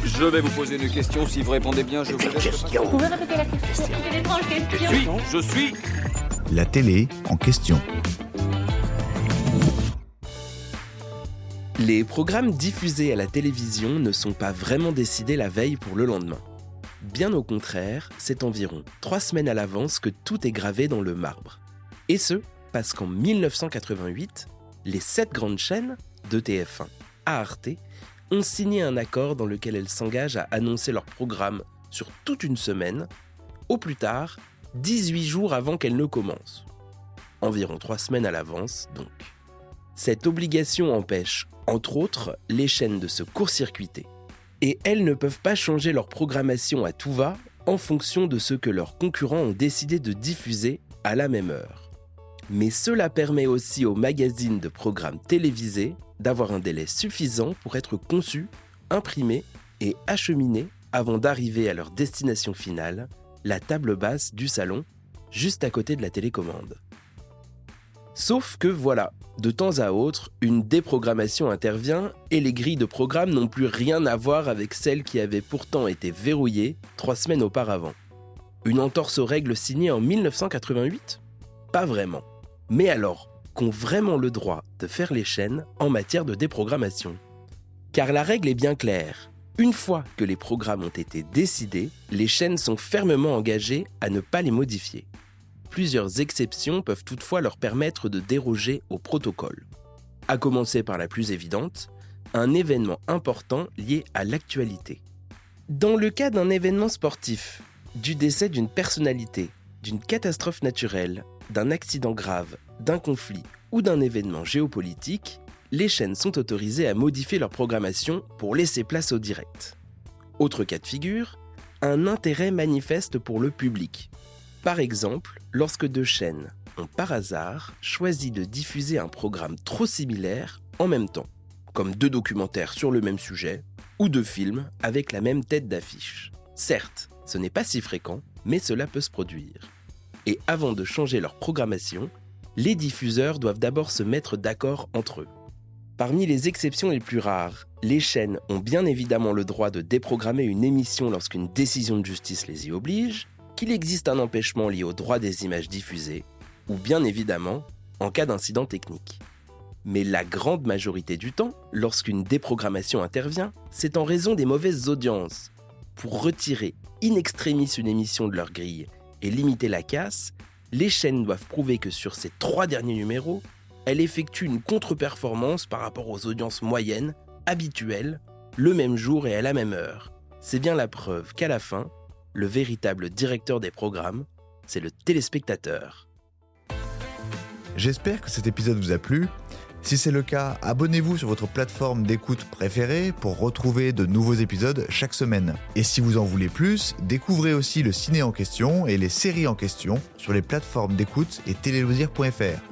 Je vais vous poser une question. Si vous répondez bien, je vous laisse. Vous pouvez répéter la question? Quelle étrange question. Je suis. La télé en question. Les programmes diffusés à la télévision ne sont pas vraiment décidés la veille pour le lendemain. Bien au contraire, c'est environ 3 semaines à l'avance que tout est gravé dans le marbre. Et ce, parce qu'en 1988, les 7 grandes chaînes, de TF1 à Arte, ont signé un accord dans lequel elles s'engagent à annoncer leur programme sur toute une semaine, au plus tard 18 jours avant qu'elles ne commencent. Environ 3 semaines à l'avance, donc. Cette obligation empêche, entre autres, les chaînes de se court-circuiter. Et elles ne peuvent pas changer leur programmation à tout va en fonction de ce que leurs concurrents ont décidé de diffuser à la même heure. Mais cela permet aussi aux magazines de programmes télévisés d'avoir un délai suffisant pour être conçus, imprimés et acheminés avant d'arriver à leur destination finale, la table basse du salon, juste à côté de la télécommande. Sauf que voilà, de temps à autre, une déprogrammation intervient et les grilles de programme n'ont plus rien à voir avec celles qui avaient pourtant été verrouillées 3 semaines auparavant. Une entorse aux règles signée en 1988 ? Pas vraiment. Mais alors, qu'ont vraiment le droit de faire les chaînes en matière de déprogrammation ? Car la règle est bien claire. Une fois que les programmes ont été décidés, les chaînes sont fermement engagées à ne pas les modifier. Plusieurs exceptions peuvent toutefois leur permettre de déroger au protocole. À commencer par la plus évidente, un événement important lié à l'actualité. Dans le cas d'un événement sportif, du décès d'une personnalité, d'une catastrophe naturelle, d'un accident grave, d'un conflit ou d'un événement géopolitique, les chaînes sont autorisées à modifier leur programmation pour laisser place au direct. Autre cas de figure, un intérêt manifeste pour le public. Par exemple, lorsque 2 chaînes ont par hasard choisi de diffuser un programme trop similaire en même temps, comme 2 documentaires sur le même sujet ou 2 films avec la même tête d'affiche. Certes, ce n'est pas si fréquent, mais cela peut se produire. Et avant de changer leur programmation, les diffuseurs doivent d'abord se mettre d'accord entre eux. Parmi les exceptions les plus rares, les chaînes ont bien évidemment le droit de déprogrammer une émission lorsqu'une décision de justice les y oblige, qu'il existe un empêchement lié au droit des images diffusées, ou bien évidemment, en cas d'incident technique. Mais la grande majorité du temps, lorsqu'une déprogrammation intervient, c'est en raison des mauvaises audiences. Pour retirer in extremis une émission de leur grille et limiter la casse, les chaînes doivent prouver que sur ces 3 derniers numéros, elles effectuent une contre-performance par rapport aux audiences moyennes, habituelles, le même jour et à la même heure. C'est bien la preuve qu'à la fin, le véritable directeur des programmes, c'est le téléspectateur. J'espère que cet épisode vous a plu. Si c'est le cas, abonnez-vous sur votre plateforme d'écoute préférée pour retrouver de nouveaux épisodes chaque semaine. Et si vous en voulez plus, découvrez aussi le ciné en question et les séries en question sur les plateformes d'écoute et téléloisirs.fr.